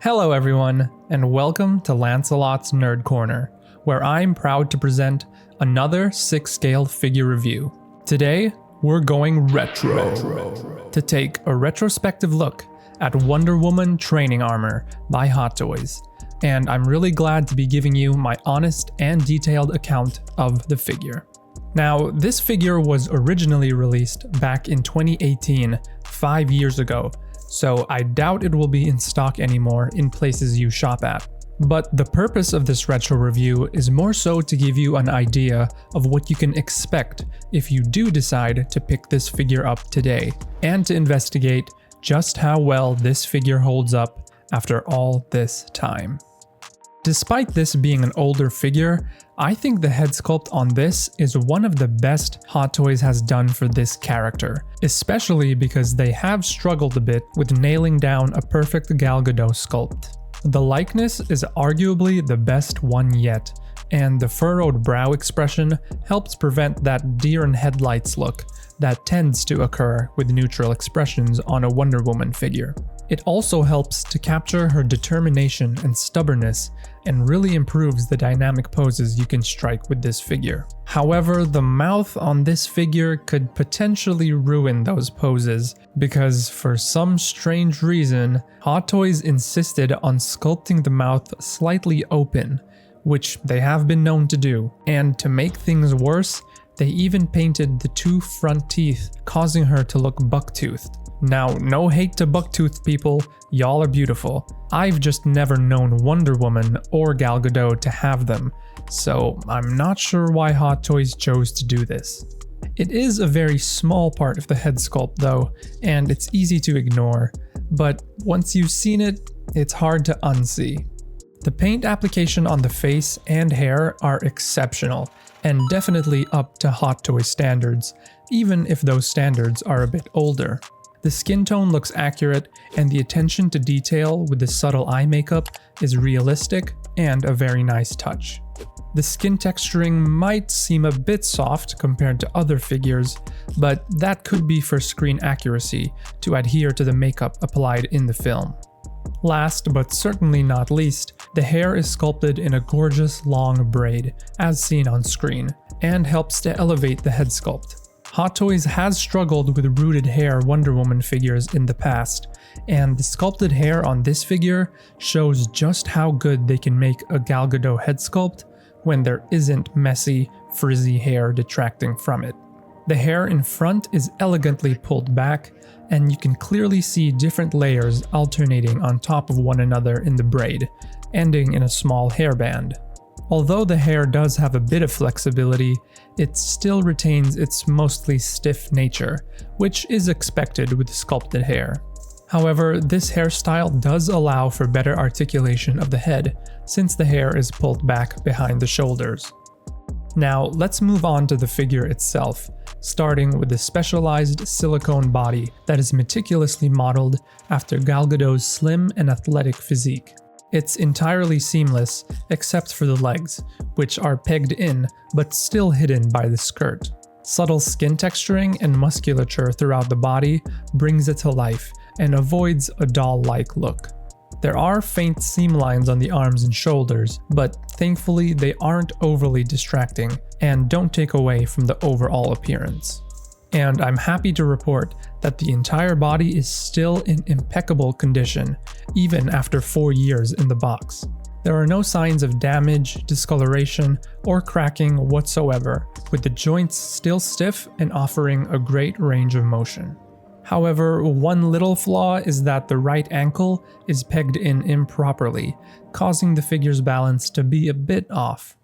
Hello everyone, and welcome to Lancelot's Nerd Corner, where I'm proud to present another 6-scale figure review. Today, we're going retro to take a retrospective look at Wonder Woman training armor by Hot Toys, and I'm really glad to be giving you my honest and detailed account of the figure. Now, this figure was originally released back in 2018, 5 years ago, so I doubt it will be in stock anymore in places you shop at. But the purpose of this retro review is more so to give you an idea of what you can expect if you do decide to pick this figure up today, and to investigate just how well this figure holds up after all this time. Despite this being an older figure, I think the head sculpt on this is one of the best Hot Toys has done for this character, especially because they have struggled a bit with nailing down a perfect Gal Gadot sculpt. The likeness is arguably the best one yet, and the furrowed brow expression helps prevent that deer in headlights look that tends to occur with neutral expressions on a Wonder Woman figure. It also helps to capture her determination and stubbornness, and really improves the dynamic poses you can strike with this figure. However, the mouth on this figure could potentially ruin those poses, because for some strange reason, Hot Toys insisted on sculpting the mouth slightly open, which they have been known to do, and to make things worse, they even painted the two front teeth, causing her to look buck-toothed. Now, no hate to buck-toothed people, y'all are beautiful. I've just never known Wonder Woman or Gal Gadot to have them, so I'm not sure why Hot Toys chose to do this. It is a very small part of the head sculpt though, and it's easy to ignore, but once you've seen it, it's hard to unsee. The paint application on the face and hair are exceptional, and definitely up to Hot Toys standards, even if those standards are a bit older. The skin tone looks accurate, and the attention to detail with the subtle eye makeup is realistic and a very nice touch. The skin texturing might seem a bit soft compared to other figures, but that could be for screen accuracy to adhere to the makeup applied in the film. Last but certainly not least, the hair is sculpted in a gorgeous long braid, as seen on screen, and helps to elevate the head sculpt. Hot Toys has struggled with rooted hair Wonder Woman figures in the past, and the sculpted hair on this figure shows just how good they can make a Gal Gadot head sculpt when there isn't messy, frizzy hair detracting from it. The hair in front is elegantly pulled back, and you can clearly see different layers alternating on top of one another in the braid, ending in a small hairband. Although the hair does have a bit of flexibility, it still retains its mostly stiff nature, which is expected with sculpted hair. However, this hairstyle does allow for better articulation of the head, since the hair is pulled back behind the shoulders. Now, let's move on to the figure itself, starting with the specialized silicone body that is meticulously modeled after Gal Gadot's slim and athletic physique. It's entirely seamless except for the legs, which are pegged in but still hidden by the skirt. Subtle skin texturing and musculature throughout the body brings it to life and avoids a doll-like look. There are faint seam lines on the arms and shoulders, but thankfully they aren't overly distracting and don't take away from the overall appearance. And I'm happy to report that the entire body is still in impeccable condition, even after 4 years in the box. There are no signs of damage, discoloration, or cracking whatsoever, with the joints still stiff and offering a great range of motion. However, one little flaw is that the right ankle is pegged in improperly, causing the figure's balance to be a bit off.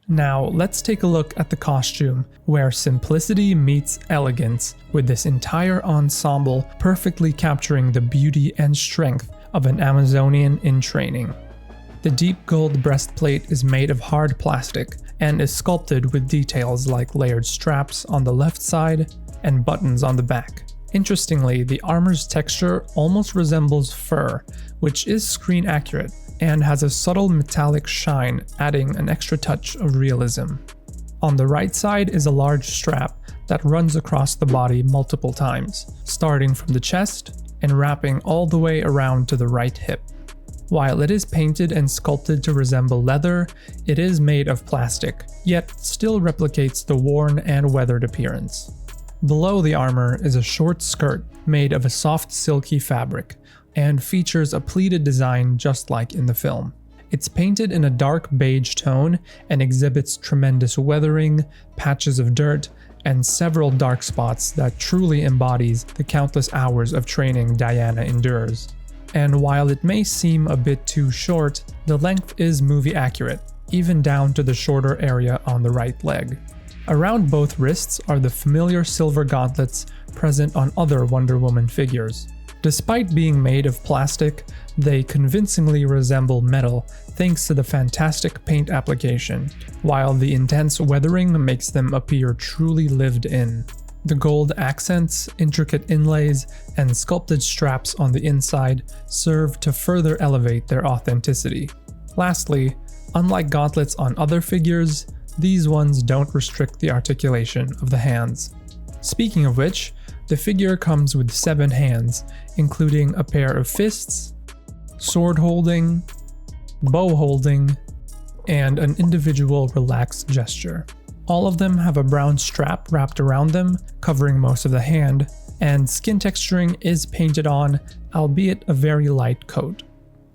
Now, let's take a look at the costume, where simplicity meets elegance, with this entire ensemble perfectly capturing the beauty and strength of an Amazonian in training. The deep gold breastplate is made of hard plastic and is sculpted with details like layered straps on the left side and buttons on the back. Interestingly, the armor's texture almost resembles fur, which is screen accurate, and has a subtle metallic shine, adding an extra touch of realism. On the right side is a large strap that runs across the body multiple times, starting from the chest and wrapping all the way around to the right hip. While it is painted and sculpted to resemble leather, it is made of plastic, yet still replicates the worn and weathered appearance. Below the armor is a short skirt made of a soft silky fabric, and features a pleated design just like in the film. It's painted in a dark beige tone and exhibits tremendous weathering, patches of dirt, and several dark spots that truly embodies the countless hours of training Diana endures. And while it may seem a bit too short, the length is movie accurate, even down to the shorter area on the right leg. Around both wrists are the familiar silver gauntlets present on other Wonder Woman figures. Despite being made of plastic, they convincingly resemble metal thanks to the fantastic paint application, while the intense weathering makes them appear truly lived in. The gold accents, intricate inlays, and sculpted straps on the inside serve to further elevate their authenticity. Lastly, unlike gauntlets on other figures, these ones don't restrict the articulation of the hands. Speaking of which, the figure comes with 7 hands, including a pair of fists, sword holding, bow holding, and an individual relaxed gesture. All of them have a brown strap wrapped around them, covering most of the hand, and skin texturing is painted on, albeit a very light coat.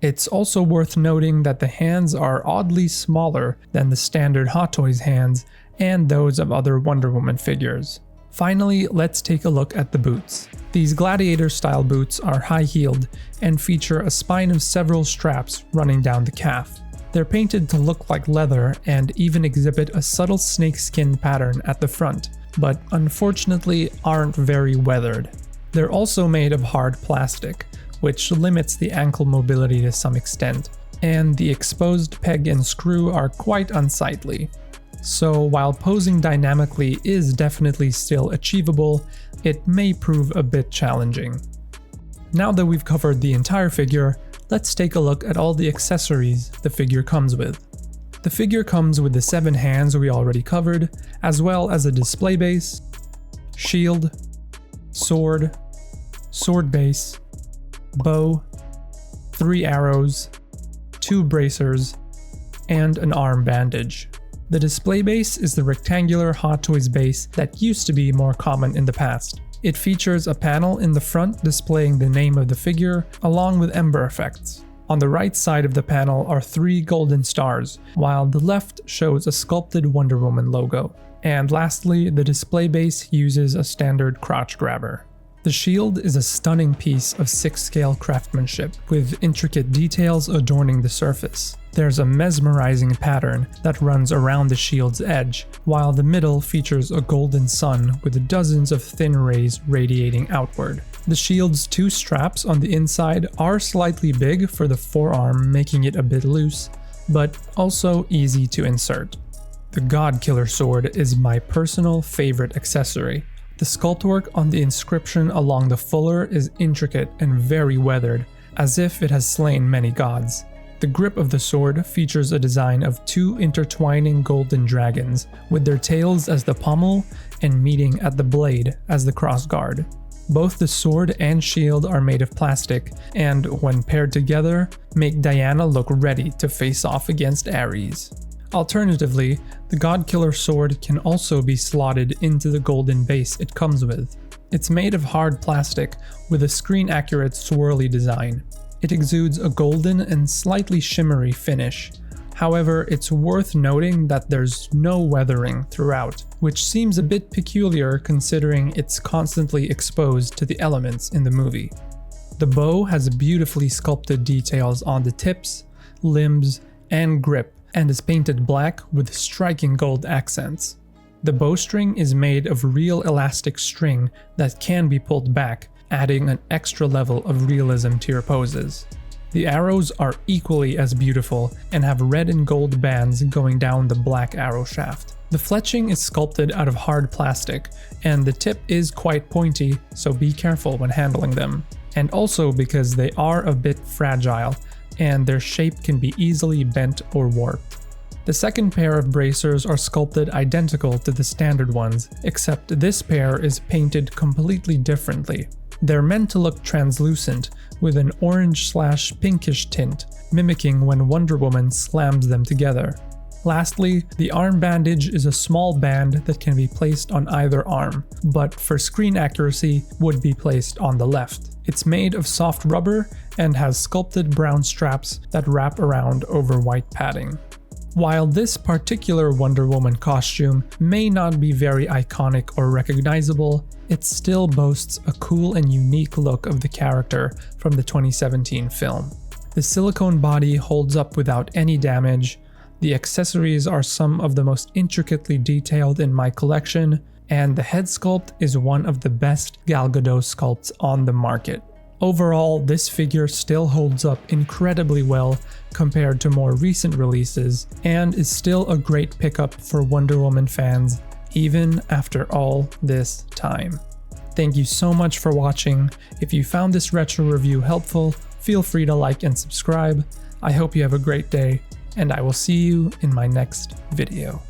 It's also worth noting that the hands are oddly smaller than the standard Hot Toys hands and those of other Wonder Woman figures. Finally, let's take a look at the boots. These gladiator-style boots are high-heeled and feature a spine of several straps running down the calf. They're painted to look like leather and even exhibit a subtle snakeskin pattern at the front, but unfortunately aren't very weathered. They're also made of hard plastic, which limits the ankle mobility to some extent, and the exposed peg and screw are quite unsightly. So while posing dynamically is definitely still achievable, it may prove a bit challenging. Now that we've covered the entire figure, let's take a look at all the accessories the figure comes with. The figure comes with the 7 hands we already covered, as well as a display base, shield, sword base, bow, 3 arrows, 2 bracers, and an arm bandage. The display base is the rectangular Hot Toys base that used to be more common in the past. It features a panel in the front displaying the name of the figure, along with ember effects. On the right side of the panel are 3 golden stars, while the left shows a sculpted Wonder Woman logo. And lastly, the display base uses a standard crotch grabber. The shield is a stunning piece of 6-scale craftsmanship, with intricate details adorning the surface. There's a mesmerizing pattern that runs around the shield's edge, while the middle features a golden sun with dozens of thin rays radiating outward. The shield's 2 straps on the inside are slightly big for the forearm, making it a bit loose, but also easy to insert. The Godkiller sword is my personal favorite accessory. The sculpt work on the inscription along the fuller is intricate and very weathered, as if it has slain many gods. The grip of the sword features a design of 2 intertwining golden dragons, with their tails as the pommel and meeting at the blade as the crossguard. Both the sword and shield are made of plastic, and when paired together, make Diana look ready to face off against Ares. Alternatively, the Godkiller sword can also be slotted into the golden base it comes with. It's made of hard plastic with a screen-accurate swirly design. It exudes a golden and slightly shimmery finish. However, it's worth noting that there's no weathering throughout, which seems a bit peculiar considering it's constantly exposed to the elements in the movie. The bow has beautifully sculpted details on the tips, limbs, and grip, and is painted black with striking gold accents. The bowstring is made of real elastic string that can be pulled back, adding an extra level of realism to your poses. The arrows are equally as beautiful and have red and gold bands going down the black arrow shaft. The fletching is sculpted out of hard plastic, and the tip is quite pointy, so be careful when handling them. And also because they are a bit fragile, and their shape can be easily bent or warped. The second pair of bracers are sculpted identical to the standard ones, except this pair is painted completely differently. They're meant to look translucent with an orange/pinkish tint, mimicking when Wonder Woman slams them together. Lastly, the arm bandage is a small band that can be placed on either arm, but for screen accuracy would be placed on the left. It's made of soft rubber and has sculpted brown straps that wrap around over white padding. While this particular Wonder Woman costume may not be very iconic or recognizable, it still boasts a cool and unique look of the character from the 2017 film. The silicone body holds up without any damage. The accessories are some of the most intricately detailed in my collection, and the head sculpt is one of the best Gal Gadot sculpts on the market. Overall, this figure still holds up incredibly well compared to more recent releases, and is still a great pickup for Wonder Woman fans, even after all this time. Thank you so much for watching. If you found this retro review helpful, feel free to like and subscribe. I hope you have a great day, and I will see you in my next video.